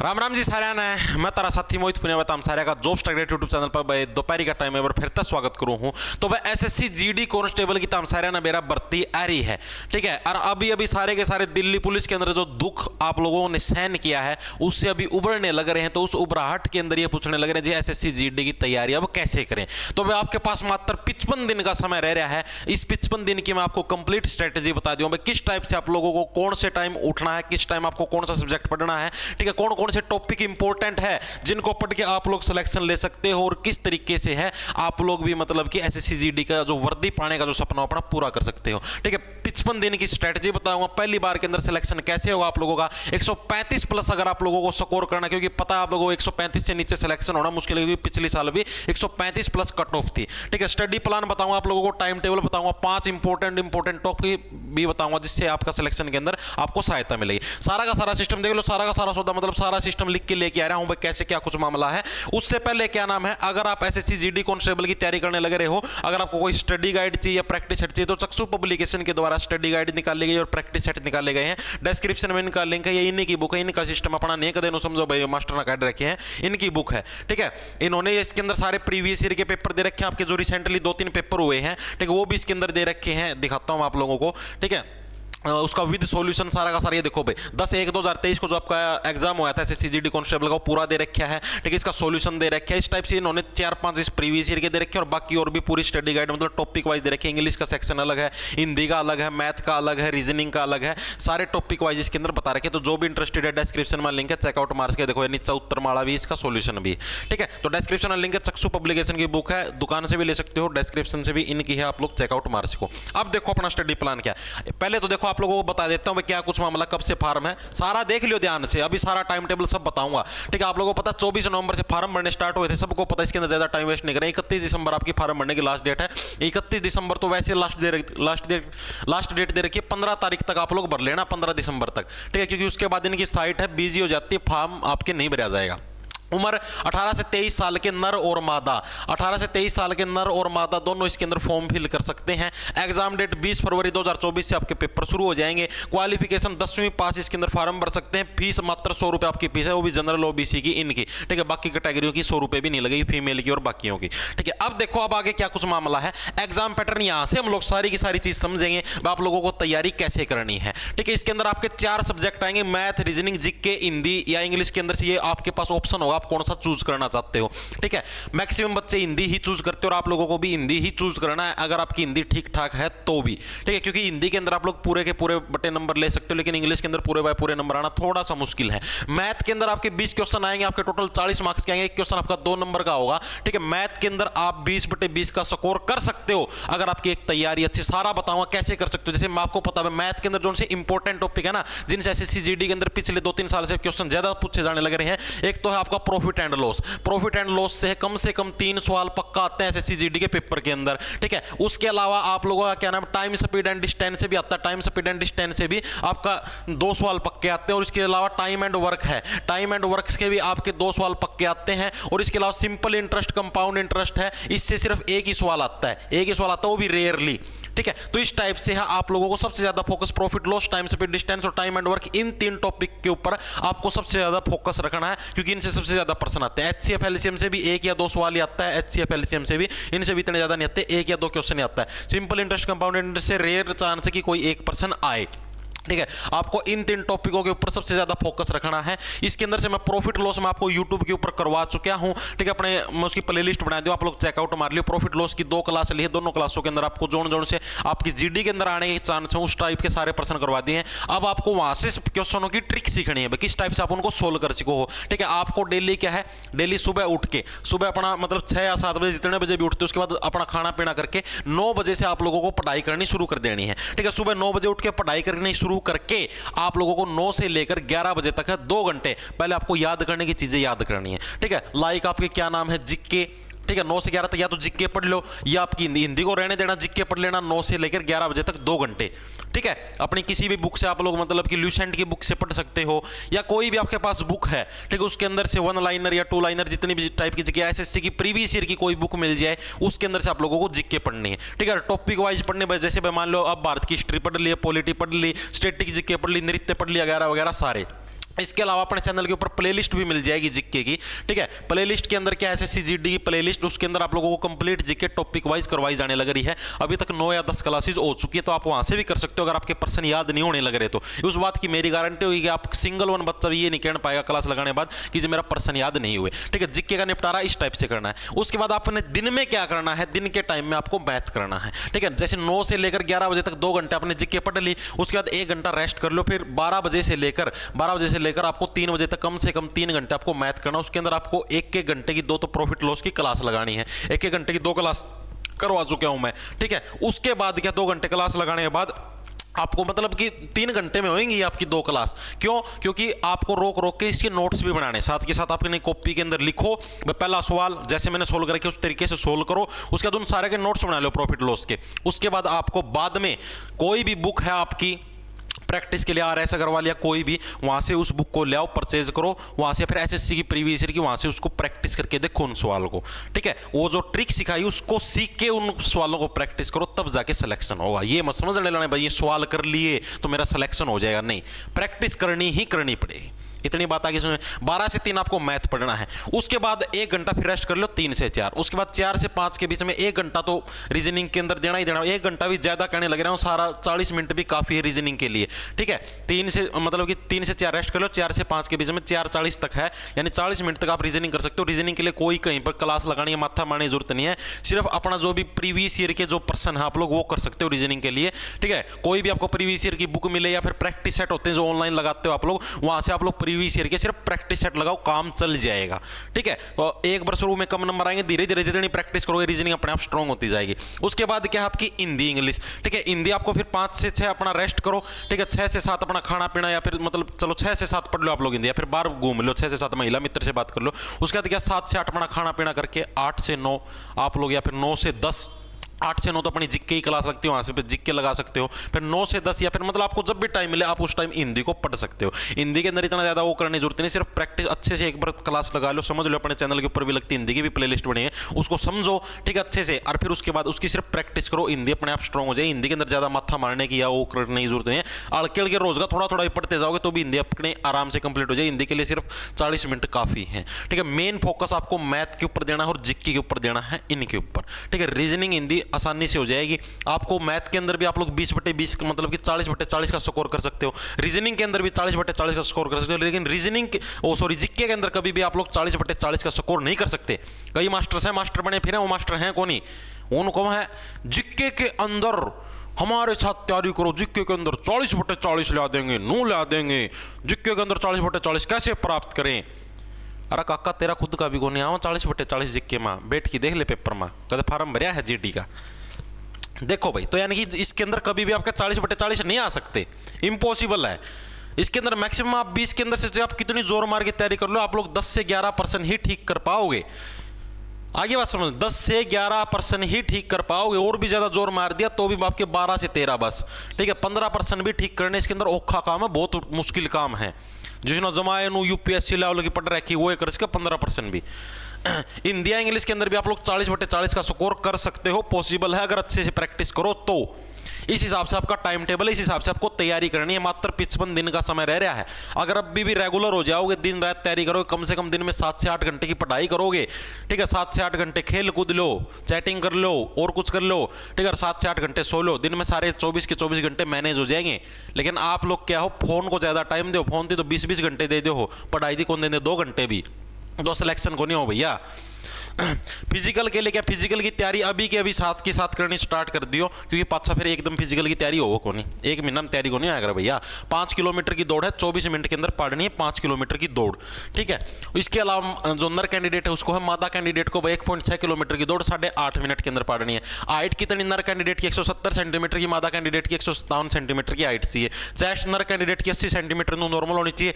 राम राम जी सारे ने मैं तारा साथी मोहित पुनिया सारे का जॉब स्टार्ट यूट्यूब चैनल पर भाई दोपहर का टाइम है फिर तक स्वागत करूँ हूँ। तो भाई एसएससी जीडी कांस्टेबल की ताम सारे ना मेरा भर्ती आ रही है, ठीक है। और अभी अभी सारे के सारे दिल्ली पुलिस के अंदर जो दुख आप लोगों ने सहन किया है उससे अभी उभरने लग रहे हैं। तो उस उभराहट के अंदर ये पूछने लग रहे हैं जी एसएससी जीडी की तैयारी अब कैसे करें। तो भाई आपके पास मात्र 55 दिन का समय रह रहा है। इस 55 दिन की मैं आपको कंप्लीट स्ट्रेटेजी बता दूं भाई किस टाइप से आप लोगों को कौन से टाइम उठना है, किस टाइम आपको कौन सा सब्जेक्ट पढ़ना है, ठीक है। कौन कौन से टॉपिक इंपॉर्टेंट है जिनको पढ़ के आप लोग सिलेक्शन ले सकते हो और किस तरीके से है आप लोग भी मतलब कि एसएससी जीडी का जो वर्दी पाने का जो सपना अपना पूरा कर सकते हो, ठीक है। 55 दिन की स्ट्रेटजी बताऊंगा। पहली बार के अंदर सिलेक्शन कैसे होगा आप लोगों का 135 प्लस अगर आप लोगों को स्कोर करना, क्योंकि पता है आप लोगों को 135 से नीचे सिलेक्शन होना मुश्किल है, क्योंकि पिछले साल भी 135 प्लस कट ऑफ थी, ठीक है। स्टडी प्लान बताऊंगा आप लोगों को, टाइम टेबल बताऊंगा, 5 इंपॉर्टेंट टॉपिक भी बताऊंगा जिससे आपका सिलेक्शन के अंदर आपको सहायता मिलेगी। सारा का सारा सिस्टम देख लो, सारा का सारा सौदा मतलब सारा सिस्टम लिख के लेके आ रहा हूं भाई कैसे क्या कुछ मामला है। उससे पहले क्या नाम है, अगर आप एसएससी जीडी कांस्टेबल की तैयारी करने लगे रहे हो, अगर आपको कोई स्टडी गाइड चाहिए या प्रैक्टिस सेट चाहिए तो चक्षु पब्लिकेशन के द्वारा स्टडी गाइड निकाली गई और प्रैक्टिस सेट निकाले गए हैं। डिस्क्रिप्शन में इनका लिंक है, ये इन्हीं की बुक है, इनका सिस्टम अपना नहीं कदे समझो भाई मास्टर ने काट रखे हैं, इनकी बुक है, ठीक है। इन्होंने इसके अंदर सारे प्रीवियस ईयर के पेपर दे रखे हैं आपके, जो रिसेंटली 2-3 पेपर हुए हैं, ठीक है, वो भी इसके अंदर दे रखे हैं, दिखाता हूं आप लोगों को, ठीक है। उसका विद सॉल्यूशन सारा का सारा ये देखो भाई 10/1/2023 को जो आपका एग्जाम हुआ था एसएससी जीडी कांस्टेबल का, वो पूरा दे रखा है, ठीक है। इसका सॉल्यूशन दे रखा है। इस टाइप से इन्होंने 4-5 इस प्रीवियस ईयर के दे रखे हैं और बाकी और भी पूरी स्टडी गाइड मतलब टॉपिक वाइज दे रखे हैं। इंग्लिश का सेक्शन अलग है, हिंदी का अलग है, मैथ का अलग है, रीजनिंग का अलग है, सारे टॉपिक वाइज इसके अंदर बता रखे। तो जो भी इंटरेस्टेड है डिस्क्रिप्शन में लिंक है, चेकआउट मार के देखो, नीचे उत्तरमाला भी इसका सॉल्यूशन भी, ठीक है। तो डिस्क्रिप्शन में लिंक है, चक्षु पब्लिकेशन की बुक है, दुकान से भी ले सकते हो, डिस्क्रिप्शन से भी इनकी है, आप लोग चेकआउट मार सको। अब देखो अपना स्टडी प्लान क्या है। पहले तो देखो आप लोगों को बता देता क्या कुछ मामला, कब से फार्म है, सारा देख लियो ध्यान से, अभी सारा टाइम टेबल सब बताऊंगा, ठीक है। आप लोगों को पता 24 नवंबर से फार्म भरने स्टार्ट हुए थे, सबको पता, इसके अंदर ज्यादा टाइम वेस्ट नहीं करें। 31 दिसंबर आपकी फार्म भरने की लास्ट डेट है। 31 दिसंबर तो वैसे लास्ट डेट दे रखी है, 15 तारीख तक आप लोग भर लेना, 15 दिसंबर तक, ठीक है, क्योंकि उसके बाद इनकी साइट है बिजी हो जाती है, फॉर्म आपके नहीं भरा जाएगा। उम्र 18 से 23 साल के नर और मादा, 18 से 23 साल के नर और मादा दोनों इसके अंदर फॉर्म फिल कर सकते हैं। एग्जाम डेट 20 फरवरी 2024 से आपके पेपर शुरू हो जाएंगे। क्वालिफिकेशन 10वीं पास इसके अंदर फार्म भर सकते हैं। फीस मात्र 100 रुपये आपकी फीस है, वो भी जनरल ओबीसी की इनकी, ठीक है। बाकी कैटेगरियों की 100 रुपये भी नहीं लगेगी, फीमेल की और बाकियों की, ठीक है। अब देखो अब आगे क्या कुछ मामला है। एग्जाम पैटर्न यहां से हम लोग सारी की सारी चीज समझेंगे, आप लोगों को तैयारी कैसे करनी है, ठीक है। इसके अंदर आपके 4 सब्जेक्ट आएंगे, मैथ, रीजनिंग, जीके, हिंदी या इंग्लिश के अंदर से ये आपके पास ऑप्शन होगा, आप कौन सा चूज करना चाहते हो, ठीक है। मैक्सिमम बच्चे हिंदी ही चूज करते हो और आप लोगों को भी हिंदी ही चूज करना है, अगर आपकी हिंदी ठीक ठाक है तो भी, ठीक है। क्योंकि हिंदी के अंदर आप लोग पूरे के पूरे बटे नंबर ले सकते हो, लेकिन इंग्लिश के अंदर पूरे बाय पूरे नंबर आना थोड़ा सा मुश्किल है। मैथ के अंदर आपके 20 क्वेश्चन आएंगे, आपके टोटल 40 मार्क्स के आएंगे, एक क्वेश्चन आपका 2 नंबर का होगा, ठीक है। मैथ के अंदर आप 20/20 का स्कोर कर सकते हो अगर आपकी एक तैयारी अच्छी, सारा बताऊंगा कैसे कर सकते हो। जैसे मैं आपको पता है मैथ के अंदर जो से इंपॉर्टेंट टॉपिक है ना, जिनसे एसएससी जीडी के अंदर पिछले 2-3 साल से क्वेश्चन ज्यादा पूछे जाने लग रहे हैं, एक तो है आपका प्रॉफिट एंड लॉस से कम 3 सवाल पक्का आते हैं एसएससी जीडी के पेपर के अंदर, ठीक है। उसके अलावा आप लोगों का क्या नाम टाइम स्पीड एंड डिस्टेंस से भी आता है, टाइम स्पीड एंड डिस्टेंस से भी आपका 2 सवाल पक्के आते हैं। और इसके अलावा टाइम एंड वर्क है, टाइम एंड वर्क के भी आपके 2 सवाल पक्के आते हैं। और इसके अलावा सिंपल इंटरेस्ट, कंपाउंड इंटरेस्ट है, इससे सिर्फ एक ही सवाल आता है, एक ही सवाल आता है, वो भी रेयरली, ठीक है। तो इस टाइप से है आप लोगों को सबसे ज्यादा focus profit loss, time speed distance और टाइम एंड वर्क, इन 3 टॉपिक के ऊपर आपको सबसे ज्यादा फोकस रखना है, क्योंकि इनसे सबसे ज्यादा प्रश्न आते हैं। एचसीएफ एलसीएम से भी 1 या 2 सवाल ही आता है, एचसीएफ एलसीएम से भी, इनसे भी इतने ज्यादा नहीं आते, 1 या 2 क्वेश्चन ही आता है। सिंपल इंटरेस्ट, कंपाउंड इंटरेस्ट से रेयर चांस है कि कोई एक पर्सन आए, ठीक है। आपको इन 3 टॉपिकों के ऊपर सबसे ज्यादा फोकस रखना है। इसके अंदर से मैं प्रॉफिट लॉस में आपको YouTube के ऊपर करवा चुका हूं, ठीक है। अपने मैं उसकी प्लेलिस्ट बना दूं, आप लोग चेकआउट मार लियो। प्रॉफिट लॉस की 2 क्लास ली है, दोनों क्लासों के अंदर आपको जोड़ से आपकी जीडी के अंदर आने के चांस है, उस टाइप के सारे प्रश्न करवा दिए हैं। अब आपको वहां से क्वेश्चनों की ट्रिक सीखनी है, किस टाइप से आप उनको सोल्व कर सको हो, ठीक है। आपको डेली क्या है, डेली सुबह उठ के, सुबह अपना मतलब 6 या 7 बजे जितने बजे भी उठते हो, उसके बाद अपना खाना पीना करके 9 बजे से आप लोगों को पढ़ाई करनी शुरू कर देनी है, ठीक है। सुबह 9 बजे उठ के पढ़ाई करनी शुरू करके आप लोगों को 9 से लेकर 11 बजे तक है 2 घंटे पहले आपको याद करने की चीजें याद करनी है, ठीक है। लाइक आपके क्या नाम है, जीके, ठीक है। 9 से 11 तक या तो जीके पढ़ लो या आपकी हिंदी को रहने देना, जीके पढ़ लेना 9 से लेकर 11 बजे तक 2 घंटे, ठीक है। अपनी किसी भी बुक से आप लोग मतलब कि ल्यूसेंट की बुक से पढ़ सकते हो, या कोई भी आपके पास बुक है, ठीक है, उसके अंदर से 1 लाइनर या 2 लाइनर जितनी भी टाइप की जीके, एसएससी की प्रीवियस ईयर की कोई बुक मिल जाए, उसके अंदर से आप लोगों को जीके पढ़नी है, ठीक है। टॉपिक वाइज पढ़ने, जैसे मान लो अब भारत की हिस्ट्री पढ़ ली, पॉलिटी पढ़ ली, स्टैटिक जीके पढ़ ली, नृत्य पढ़ लिया वगैरह वगैरह सारे, इसके अलावा अपने चैनल के ऊपर प्लेलिस्ट भी मिल जाएगी जीके की, ठीक है। प्लेलिस्ट के अंदर क्या एसएससी जीडी की प्लेलिस्ट, उसके अंदर आप लोगों को कंप्लीट जीके टॉपिक वाइज करवाई जाने लग रही है। अभी तक 9 या 10 क्लासेस हो चुकी है, तो आप वहां से भी कर सकते हो अगर आपके पर्सन याद नहीं होने लग रहे तो। उस बात की मेरी गारंटी होगी कि आप सिंगल वन बच्चा भी ये नहीं कह पाएगा क्लास लगाने के बाद कि जो मेरा पर्सन याद नहीं हुए, ठीक है। जीके का निपटारा इस टाइप से करना है। उसके बाद आपने दिन में क्या करना है, दिन के टाइम में आपको मैथ करना है, ठीक है। जैसे 9 से लेकर 11 बजे तक 2 घंटे आपने जीके पढ़ ली, उसके बाद 1 घंटा रेस्ट कर लो, फिर 12 बजे से लेकर आपको 3 बजे तक कम से कम 3 घंटे आपको मैथ करना। उसके अंदर आपको 1-1 घंटे की 2 तो प्रॉफिट लॉस की क्लास लगानी है। 1-1 घंटे की 2 क्लास करवा चुका हूं मैं, ठीक है। उसके बाद क्या 2 घंटे क्लास लगाने के बाद आपको मतलब कि 3 घंटे में होंगी आपकी 2 क्लास। क्यों? क्योंकि आपको रोक रोक के इसके नोट्स भी बनाने, साथ के साथ आपने कॉपी के अंदर लिखो, पहला सवाल जैसे मैंने सोल्व करके उस तरीके से सोल्व करो, उसके बाद उन सारे के नोट्स बना लो प्रॉफिट लॉस के। उसके बाद आपको बाद में कोई भी बुक है आपकी प्रैक्टिस के लिए, RS अग्रवाल या कोई भी, वहां से उस बुक को ले आओ, परचेज करो वहां से, फिर एसएससी की प्रीवियस ईयर की वहां से उसको प्रैक्टिस करके देखो उन सवालों को, ठीक है। वो जो ट्रिक सिखाई उसको सीख के उन सवालों को प्रैक्टिस करो, तब जाके सिलेक्शन होगा। ये मत समझ लेना भाई ये सवाल कर लिए तो मेरा सिलेक्शन हो जाएगा, नहीं, प्रैक्टिस करनी ही करनी पड़ेगी। इतनी बात आगे सुनिए। 12 से 3 आपको मैथ पढ़ना है। उसके बाद 1 घंटा फिर रेस्ट कर लो 3 से 4। उसके बाद 4 से 5 के बीच में 1 घंटा तो रीजनिंग के अंदर देना ही देना। 1 घंटा भी ज्यादा कहने लग रहा हूँ, सारा 40 मिनट भी काफी है रीजनिंग के लिए, ठीक है। 3 से मतलब कि 3 से 4 रेस्ट कर लो, 4 से 5 के बीच में 4:40 तक है, यानी 40 मिनट तक आप रीजनिंग कर सकते हो। रीजनिंग के लिए कोई कहीं पर क्लास लगानी है, माथा मारने की जरूरत नहीं है। सिर्फ अपना जो भी प्रीवियस ईयर के जो पर्सन है आप लोग वो कर सकते हो रीजनिंग के लिए, ठीक है। कोई भी आपको प्रीवियस ईयर की बुक मिले या फिर प्रैक्टिस सेट होते हैं जो ऑनलाइन लगाते हो आप लोग, वहां से आप लोग प्रीवियस ईयर के सिर्फ प्रैक्टिस सेट लगाओ, काम चल जाएगा, ठीक है। तो एक बार शुरू में कम नंबर आएंगे, धीरे धीरे जितनी प्रैक्टिस करोगे रीजनिंग अपने आप स्ट्रांग होती जाएगी। उसके बाद क्या आपकी हिंदी इंग्लिश, ठीक है। हिंदी आपको फिर 5 से 6 अपना रेस्ट करो, ठीक है। 6 से 7 अपना खाना पीना, या फिर मतलब चलो 6 से 7 पढ़ लो आप लोग हिंदी, या फिर बाहर घूम लो, 6 से 7 महिला मित्र से बात कर लो। उसके बाद क्या 7 से 8 अपना खाना पीना करके 8 से 9 आप लोग, या फिर 9 से 10, 8 से 9 तो अपनी जिक्के की क्लास लगती है, वहां से फिर जिक्के लगा सकते हो। फिर 9 से 10 या फिर मतलब आपको जब भी टाइम मिले आप उस टाइम हिंदी को पढ़ सकते हो। हिंदी के अंदर इतना ज्यादा वो करने की जरूरत नहीं, सिर्फ प्रैक्टिस अच्छे से एक बार क्लास लगा लो, समझ लो। अपने चैनल के ऊपर भी लगती है हिंदी की भी प्लेलिस्ट बनी है, उसको समझो, ठीक है, अच्छे से। और फिर उसके बाद उसकी सिर्फ प्रैक्टिस करो, हिंदी अपने आप स्ट्रांग हो जाए। हिंदी के अंदर ज्यादा माथा मारने की या वो करने की जरूरत नहीं है। अड़के अड़के रोज का थोड़ा थोड़ा पढ़ते जाओगे तो भी हिंदी अपने आराम से कंप्लीट हो जाए। हिंदी के लिए सिर्फ 40 मिनट काफी है, ठीक है। मेन फोकस आपको मैथ के ऊपर देना है और जिक्के के ऊपर देना है, इनके ऊपर, ठीक है। रीजनिंग हिंदी आसानी से हो जाएगी। आपको मैथ के अंदर भी आप लोग 20/20 मतलब कि 40/40 का स्कोर कर सकते हो। रीजनिंग के अंदर भी 40/40 का स्कोर कर सकते हो, लेकिन रीजनिंग जिक्के के अंदर कभी भी आप लोग 40/40 का स्कोर नहीं कर सकते। कई मास्टर्स हैं, मास्टर बने फिर वो मास्टर हैं कौन ही, उनको है जिक्के के अंदर हमारे साथ तैयारी करो, जिक्के के अंदर 40/40 ला देंगे, नू ला देंगे। जिक्के के अंदर 40/40 कैसे प्राप्त करें? अरे काका तेरा खुद का भी को नहीं आवा 40/40 जिक्के माँ, बैठ के देख ले पेपर में, कदे फार्म भरिया है जीडी का, देखो भाई। तो यानी कि इसके अंदर कभी भी आपका 40/40 नहीं आ सकते, इम्पॉसिबल है। इसके अंदर मैक्सिमम आप 20 के अंदर से आप कितनी जोर मार के तैयारी कर लो, आप लोग 10 से 11% ही ठीक कर पाओगे। आगे बात समझ, 10 से 11% ही ठीक कर पाओगे। और भी ज्यादा जोर मार दिया तो भी आपके 12 से 13 बस, ठीक है। 15% भी ठीक करने इसके अंदर औखा काम है, बहुत मुश्किल काम है। जिसने जमाए यूपीएससी लेवल की पढ़ रखी वो कर इसका 15% भी। इंडिया इंग्लिश के अंदर भी आप लोग 40/40 का स्कोर कर सकते हो, पॉसिबल है अगर अच्छे से प्रैक्टिस करो तो। इस हिसाब से आपका टाइम टेबल, इस हिसाब से आपको तैयारी करनी है। मात्र 55 दिन का समय रह रहा है। अगर अभी भी रेगुलर हो जाओगे, दिन रात तैयारी करोगे, कम से कम दिन में 7 से 8 घंटे की पढ़ाई करोगे, ठीक है। 7 से 8 घंटे खेल कूद लो, चैटिंग कर लो और कुछ कर लो, ठीक है। 7 से 8 घंटे सो लो, दिन में सारे 24 के 24 घंटे मैनेज हो जाएंगे। लेकिन आप लोग क्या हो, फोन को ज्यादा टाइम दो, फोन थी तो 20-20 घंटे दे दो, पढ़ाई थी कौन दे 2 घंटे भी, तो सिलेक्शन को नहीं हो भैया। फिजिकल के लिए क्या, फिजिकल की तैयारी अभी के अभी साथ के साथ करनी स्टार्ट कर दियो, क्योंकि पाछा फिर एकदम फिजिकल की तैयारी हो को नहीं, 1 महीना में तैयारी को नहीं आएगा भैया। 5 किलोमीटर की दौड़ है, 24 मिनट के अंदर पढ़नी है 5 किलोमीटर की दौड़, ठीक है। इसके अलावा जो नर कैंडिडेट है उसको है, मादा कैंडिडेट को 1.6 किलोमीटर की दौड़ 8.5 मिनट के अंदर पढ़नी है। हाइट कितनी नर कैंडिडेट की 170 सेंटीमीटर की, मादा कैंडिडेट की 157 सेंटीमीटर की हाइट चाहिए। चेस्ट नर कैंडिडेट की 80 सेंटीमीटर नॉर्मल होनी चाहिए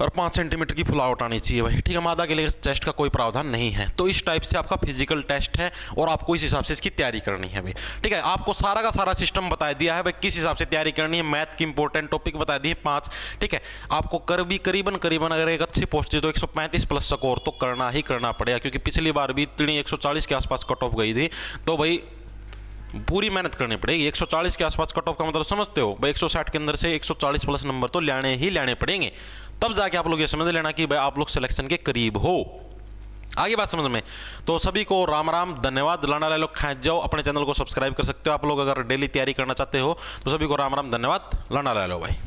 और 5 सेंटीमीटर की फुलावट आनी चाहिए भाई, ठीक है। मादा के लिए टेस्ट का कोई प्रावधान नहीं है। तो इस टाइप से आपका फिजिकल टेस्ट है और आपको इस हिसाब से इसकी तैयारी करनी है भाई, ठीक है। आपको सारा का सारा सिस्टम बता दिया है भाई, किस हिसाब से तैयारी करनी है। मैथ की इंपॉर्टेंट टॉपिक बता दिए 5, ठीक है। आपको करीबन अगर एक अच्छी पोस्ट है तो 135 प्लस स्कोर तो करना ही करना पड़ेगा, क्योंकि पिछली बार भी इतनी 140 के आसपास कट ऑफ गई थी। तो भाई पूरी मेहनत करनी पड़ेगी। 140 के आसपास कट ऑफ का मतलब समझते हो भाई, 160 के अंदर से 140 प्लस नंबर तो लेने ही लेने पड़ेंगे, तब जाके आप लोग ये समझ लेना कि भाई आप लोग सिलेक्शन के करीब हो। आगे बात समझ में। तो सभी को राम राम, धन्यवाद। लाना लाले लोग खाँच जाओ, अपने चैनल को सब्सक्राइब कर सकते हो आप लोग अगर डेली तैयारी करना चाहते हो। तो सभी को राम राम, धन्यवाद। लाना लाले लो भाई।